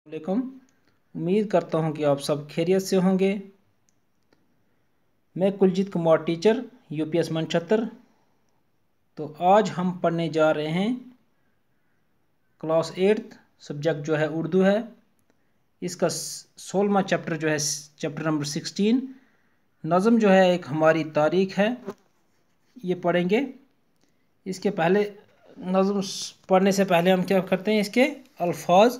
वालेकुम। उम्मीद करता हूँ कि आप सब खैरियत से होंगे। मैं कुलजीत कुमार टीचर यूपीएस मनचतर। तो आज हम पढ़ने जा रहे हैं क्लास 8 सब्जेक्ट जो है उर्दू है। इसका 16वां चैप्टर जो है चैप्टर नंबर 16 नज़म जो है एक हमारी तारीख है, ये पढ़ेंगे। इसके पहले नज़म पढ़ने से पहले हम क्या करते हैं, इसके अल्फाज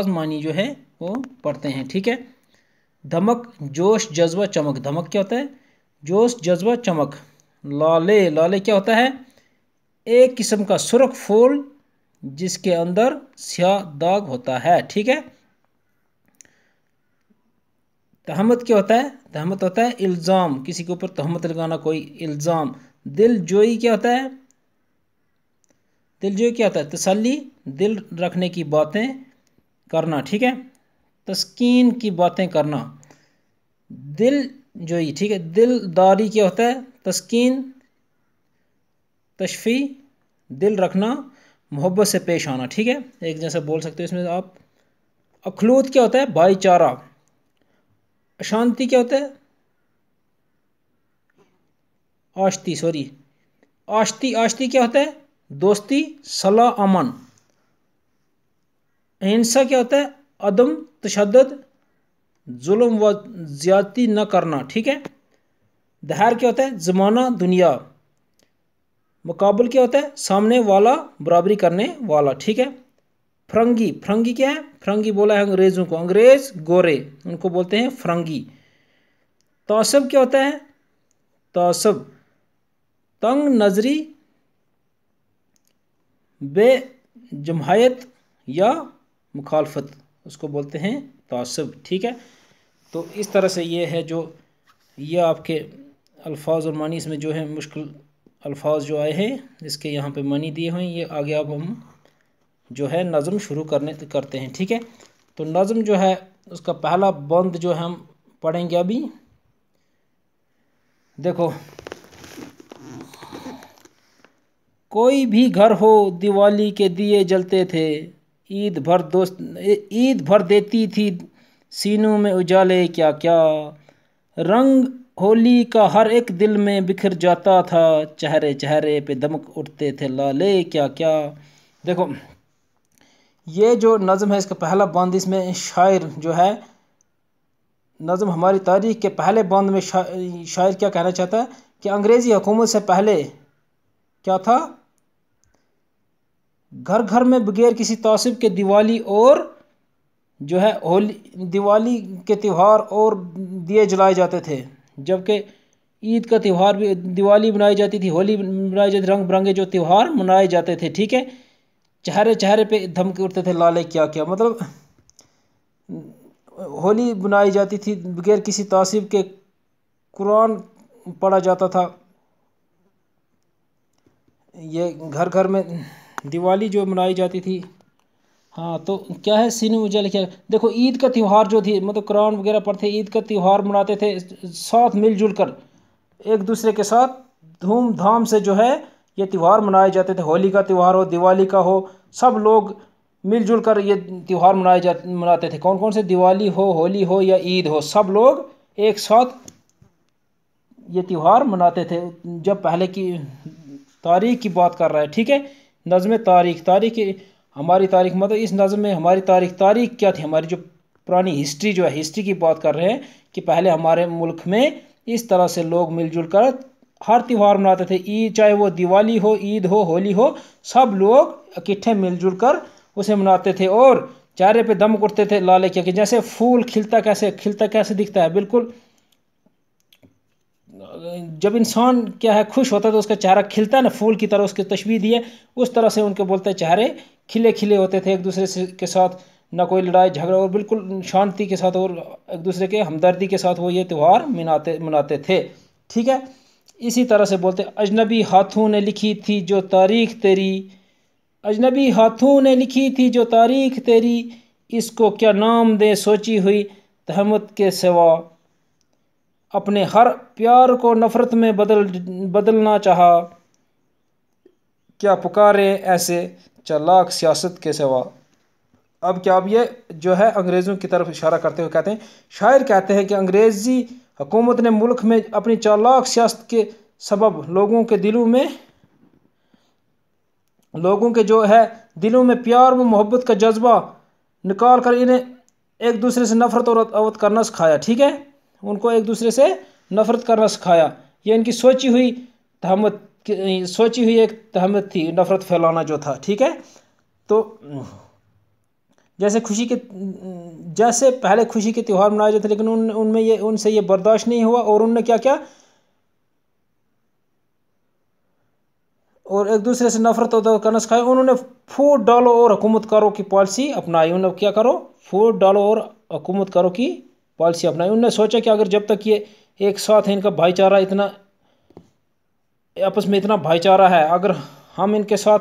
मानी जो है वो पढ़ते हैं। ठीक है। धमक, जोश, जज्बा, चमक। धमक क्या होता है? जोश, जज्बा, चमक। लाले, लाले क्या होता है? एक किस्म का सुर्ख फूल जिसके अंदर स्याह दाग होता है। ठीक है। तहमत क्या होता है? तहमत होता है इल्ज़ाम, किसी के ऊपर तहमत लगाना, कोई इल्ज़ाम। दिल जोई क्या होता है? दिल जोई क्या होता है? तसल्ली, दिल रखने की बातें करना। ठीक है। तस्कीन की बातें करना। दिल जोई, ठीक है। दिलदारी क्या होता है? तस्कीन, तशफ़ी, दिल रखना, मोहब्बत से पेश आना। ठीक है, एक जैसा बोल सकते हो इसमें आप। अखलूत क्या होता है? भाईचारा। अशांति क्या होता है? आश्ती, सॉरी, आश्ती। आश्ती क्या होता है? दोस्ती, सलाह, अमन। अहिंसा क्या होता है? अदम तशद्दुद, जुल्म व ज्यादती न करना। ठीक है। दहर क्या होता है? ज़माना, दुनिया। मुकाबल क्या होता है? सामने वाला, बराबरी करने वाला। ठीक है। फरंगी, फरंगी क्या है? फरंगी बोला है अंग्रेज़ों को, अंग्रेज़ गोरे, उनको बोलते हैं फरंगी। तासब क्या होता है? तासब, तंग नज़री, बेजमायत या मुखालफत, उसको बोलते हैं तासब। ठीक है। तो इस तरह से ये है जो ये आपके अल्फाज और मानी, इसमें जो है मुश्किल अल्फाज जो आए हैं इसके यहाँ पे मानी दिए हुए हैं। ये आगे अब हम जो है नज़म शुरू करते हैं। ठीक है। तो नज़म जो है उसका पहला बंद जो है हम पढ़ेंगे अभी। देखो, कोई भी घर हो दिवाली के दिए जलते थे, ईद भर देती थी सीनों में उजाले क्या क्या। रंग होली का हर एक दिल में बिखर जाता था, चेहरे चेहरे पे दमक उठते थे लाले क्या क्या। देखो, ये जो नज़म है इसका पहला बंद, इसमें शायर जो है नज़म हमारी तारीख के पहले बंद में शायर क्या कहना चाहता है कि अंग्रेज़ी हुकूमत से पहले क्या था? घर घर में बगैर किसी तासुब के दिवाली और जो है होली, दिवाली के त्यौहार और दिए जलाए जाते थे। जबकि ईद का त्यौहार भी, दिवाली मनाई जाती थी, होली मनाई जाती थी, रंग बिरंगे जो त्यौहार मनाए जाते थे। ठीक है। चेहरे चेहरे पे धमके उठते थे लाले क्या क्या, मतलब होली बनाई जाती थी बगैर किसी तासीब के, कुरान पढ़ा जाता था। ये घर घर में दिवाली जो मनाई जाती थी। हाँ, तो क्या है सीनू मुझे लिखा। देखो, ईद का त्यौहार जो थी, मतलब कुरान वगैरह पढ़ते, ईद का त्यौहार मनाते थे साथ मिलजुल कर, एक दूसरे के साथ धूमधाम से जो है ये त्यौहार मनाए जाते थे। होली का त्यौहार हो, दिवाली का हो, सब लोग मिलजुल कर ये त्यौहार मनाते थे। कौन कौन से? दिवाली हो, होली हो या ईद हो, सब लोग एक साथ ये त्यौहार मनाते थे। जब पहले की तारीख की बात कर रहा है। ठीक है। नज़्म तारीख, हमारी तारीख, मतलब इस नज़म में हमारी तारीख क्या थी? हमारी जो पुरानी हिस्ट्री जो है, हिस्ट्री की बात कर रहे हैं कि पहले हमारे मुल्क में इस तरह से लोग मिलजुल कर हर त्यौहार मनाते थे। ईद, चाहे वो दिवाली हो, ईद हो, होली हो, सब लोग इकट्ठे मिलजुल कर उसे मनाते थे। और चेहरे पे दम उठते थे लाले क्या कि जैसे फूल खिलता कैसे दिखता है, बिल्कुल जब इंसान क्या है खुश होता है तो उसका चेहरा खिलता है ना, फूल की तरह उसकी तशबीह दी है, उस तरह से उनके बोलते चेहरे खिले खिले होते थे। एक दूसरे से के साथ ना कोई लड़ाई झगड़ा, और बिल्कुल शांति के साथ और एक दूसरे के हमदर्दी के साथ वो ये त्यौहार मनाते थे। ठीक है। इसी तरह से बोलते अजनबी हाथों ने लिखी थी जो तारीख तेरी, अजनबी हाथों ने लिखी थी जो तारीख तेरी, इसको क्या नाम दे सोची हुई तहमत के सिवा। अपने हर प्यार को नफ़रत में बदलना चाहा, क्या पुकारे ऐसे चालाक सियासत के सिवा। अब क्या, अब ये जो है अंग्रेज़ों की तरफ इशारा करते हुए कहते हैं, शायर कहते हैं कि अंग्रेज़ी हुकूमत ने मुल्क में अपनी चालाक सियासत के सबब लोगों के जो है दिलों में प्यार व मोहब्बत का जज्बा निकाल कर इन्हें एक दूसरे से नफरत और अवत करना सिखाया। ठीक है, उनको एक दूसरे से नफरत करना सिखाया। ये इनकी सोची हुई एक तहमत थी, नफरत फैलाना जो था। ठीक है, तो जैसे पहले खुशी के त्यौहार मनाए जाते, लेकिन उनसे ये बर्दाश्त नहीं हुआ और उनने क्या किया, और एक दूसरे से नफरत करना सिखाया। उन्होंने फूट डालो और हुकूमतकारों की पॉलिसी अपनाई। उन्होंने क्या करो, फूट डालो और हुकूमतकारों की पॉलिसी अपनाई। उन्होंने सोचा कि अगर जब तक ये एक साथ है, इनका भाईचारा इतना, आपस में इतना भाईचारा है, अगर हम इनके साथ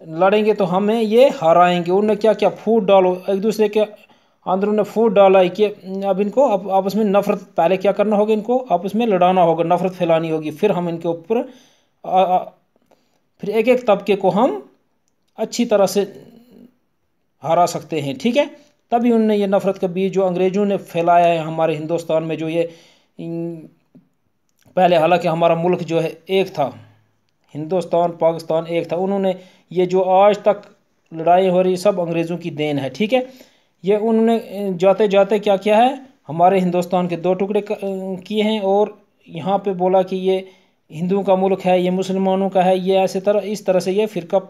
लड़ेंगे तो हमें ये हराएंगे। उन्होंने क्या किया, फूट डालो, एक दूसरे के अंदर उन्होंने फूट डाला है कि अब इनको आपस में नफरत, पहले क्या करना होगा, इनको आपस में लड़ाना होगा, नफरत फैलानी होगी, फिर हम इनके ऊपर फिर एक एक तबके को हम अच्छी तरह से हरा सकते हैं। ठीक है, तभी उन्होंने ये नफ़रत का बीज जो अंग्रेज़ों ने फैलाया है हमारे हिंदुस्तान में, जो ये पहले, हालांकि हमारा मुल्क जो है एक था, हिंदुस्तान पाकिस्तान एक था, उन्होंने ये जो आज तक लड़ाई हो रही सब अंग्रेज़ों की देन है। ठीक है, ये उन्होंने जाते जाते क्या किया है, हमारे हिंदुस्तान के दो टुकड़े किए हैं, और यहाँ पे बोला कि ये हिंदुओं का मुल्क है, ये मुसलमानों का है, ये इस तरह से ये फ़िरका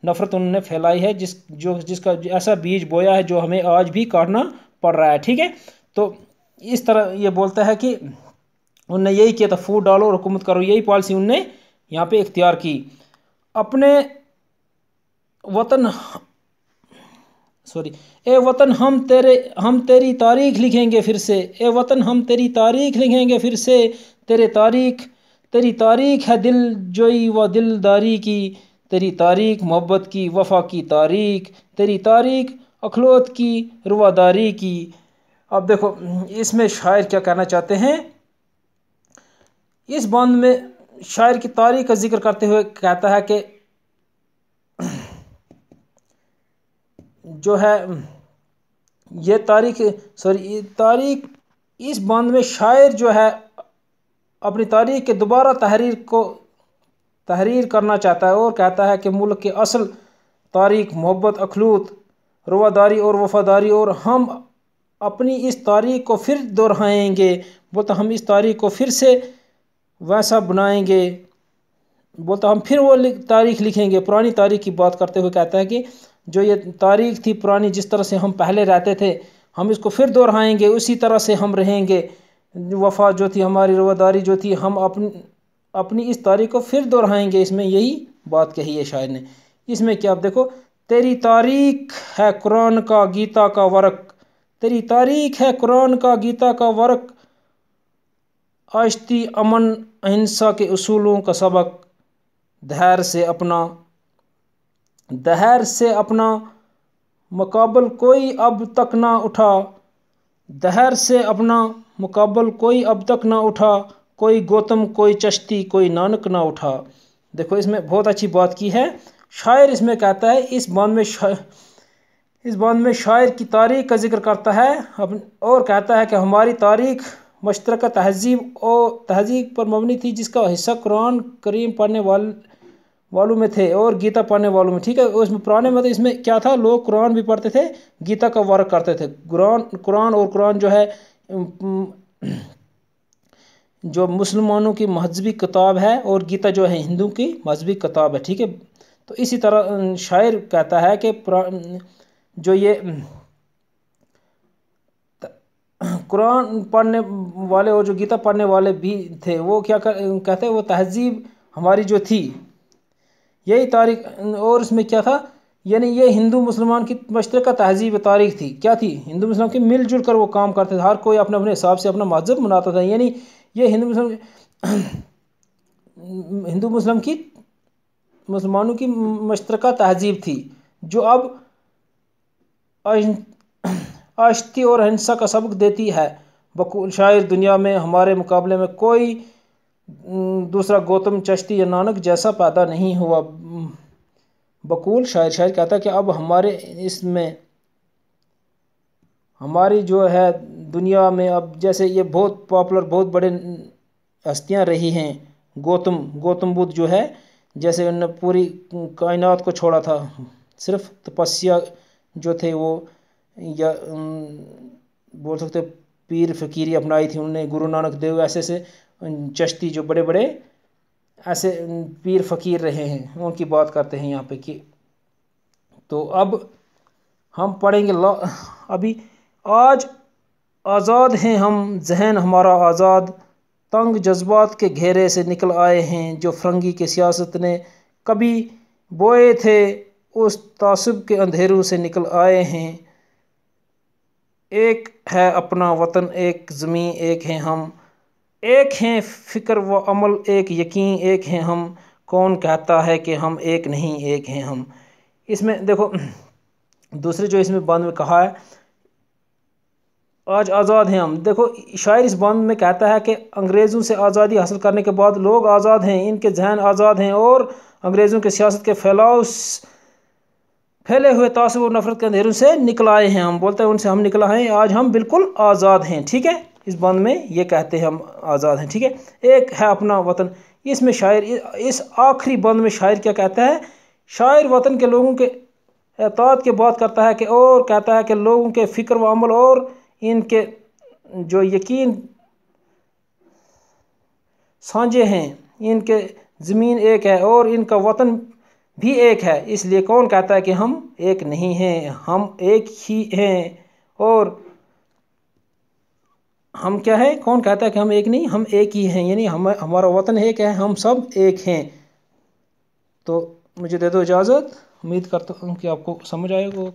नफ़रत उन्होंने फैलाई है, जिसका ऐसा बीज बोया है जो हमें आज भी काटना पड़ रहा है। ठीक है, तो इस तरह ये बोलता है कि उनने यही किया था, फूट डालो और हुकूमत करो, यही पॉलिसी उनने यहाँ पे इख्तियार की। अपने वतन ए वतन हम तेरी तारीख लिखेंगे फिर से, ए वतन हम तेरी तारीख लिखेंगे फिर से, तेरी तारीख है दिल जोई व दिलदारी की, तेरी तारीख मोहब्बत की वफा की तारीख, तेरी तारीख अखलौत की रुवादारी की। अब देखो इसमें शायर क्या कहना चाहते हैं, इस बंद में शायर की तारीख का जिक्र करते हुए कहता है कि जो है ये तारीख, इस बंद में शायर जो है अपनी तारीख के दोबारा तहरीर करना चाहता है, और कहता है कि मुल्क की असल तारीख मोहब्बत, अखलूत, रुवादारी और वफादारी, और हम अपनी इस तारीख को फिर दोहराएंगे। बोलता हम इस तारीख को फिर से वैसा बनाएंगे, बोलता हम फिर वो तारीख लिखेंगे। पुरानी तारीख की बात करते हुए कहता है कि जो ये तारीख थी पुरानी, जिस तरह से हम पहले रहते थे, हम इसको फिर दोहराएंगे, उसी तरह से हम रहेंगे। वफा जो थी हमारी, रुवादारी जो थी, हम अपनी इस तारीख को फिर दोहराएंगे। इसमें यही बात कही है शायर ने। इसमें क्या, आप देखो, तेरी तारीख है कुरान का गीता का वर्क, तेरी तारीख है कुरान का गीता का वर्क, आश्ती अमन अहिंसा के उसूलों का सबक, धैर्य से अपना मुकाबल कोई अब तक ना उठा, धैर्य से अपना मुकाबल कोई अब तक ना उठा, कोई गौतम कोई चश्ती कोई नानक ना उठा। देखो इसमें बहुत अच्छी बात की है शायर। इसमें कहता है, इस बांध में शायर की तारीख का जिक्र करता है, और कहता है कि हमारी तारीख मुश्तरका तहजीब पर मबनी थी, जिसका हिस्सा कुरान करीम पढ़ने वालों में थे और गीता पढ़ने वालों में। ठीक है, उसमें पुराने मतलब इसमें क्या था, लोग कुरान भी पढ़ते थे, गीता का वर्क करते थे। कुरान जो है जो मुसलमानों की मजहबी किताब है, और गीता जो है हिंदू की मजहबी किताब है। ठीक है, तो इसी तरह शायर कहता है कि जो ये कुरान पढ़ने वाले और जो गीता पढ़ने वाले भी थे, वो क्या कहते हैं, वो तहजीब हमारी जो थी, यही तारीख, और इसमें क्या था, यानी ये हिंदू मुसलमान की मुश्तरका तहजीब तारीख थी। क्या थी, हिंदू मुसलमान की मिलजुल कर वो काम करते थे, हर कोई अपने अपने हिसाब से अपना मजहब मनाता था। यानी ये मुसलमानों की मुश्तरका तहजीब थी, जो अब आश्ती और अहिंसा का सबक देती है। बकूल शायर दुनिया में हमारे मुकाबले में कोई दूसरा गौतम, चिश्ती या नानक जैसा पैदा नहीं हुआ। बकूल शायर कहता है कि अब हमारे इसमें हमारी जो है दुनिया में अब जैसे ये बहुत पॉपुलर, बहुत बड़े हस्तियां रही हैं। गौतम बुद्ध जो है, जैसे उन्होंने पूरी कायनात को छोड़ा था, सिर्फ तपस्या जो थे वो, या बोल सकते पीर फकीरी अपनाई थी उन्होंने। गुरु नानक देव ऐसे से चिश्ती जो बड़े बड़े ऐसे पीर फकीर रहे हैं, उनकी बात करते हैं यहाँ पे कि। तो अब हम पढ़ेंगे अभी। आज आज़ाद हैं हम, जहन हमारा आज़ाद, तंग जज्बात के घेरे से निकल आए हैं, जो फरंगी की सियासत ने कभी बोए थे, उस तासुब के अंधेरों से निकल आए हैं। एक है अपना वतन, एक ज़मीं, एक हैं हम, एक हैं फ़िक्र व अमल, एक यकीन, एक हैं हम, कौन कहता है कि हम एक नहीं, एक हैं हम। इसमें देखो दूसरे जो इसमें बांध में कहा है, आज आज़ाद हैं हम। देखो शायर इस बांध में कहता है कि अंग्रेज़ों से आज़ादी हासिल करने के बाद लोग आज़ाद हैं, इनके जहन आज़ाद हैं और अंग्रेज़ों के सियासत के फैले हुए तासुब और नफरत के अंधेरों से निकल आए हैं हम। बोलते हैं उनसे हम निकला हैं, आज हम बिल्कुल आज़ाद हैं। ठीक है, इस बंद में ये कहते हैं हम आज़ाद हैं। ठीक है, एक है अपना वतन। इसमें शायर इस आखिरी बंद में शायर क्या कहता है? शायर वतन के लोगों के एताद की बात करता है कि, और कहता है कि लोगों के फ़िक्र व अमल और इनके जो यकीन साझे हैं, इनके ज़मीन एक है और इनका वतन भी एक है। इसलिए कौन कहता है कि हम एक नहीं हैं, हम एक ही हैं। और हम क्या है, कौन कहता है कि हम एक नहीं, हम एक ही हैं, यानी हमारा वतन एक है, हम सब एक हैं। तो मुझे दे दो इजाज़त, उम्मीद करता हूँ कि आपको समझ आएगा।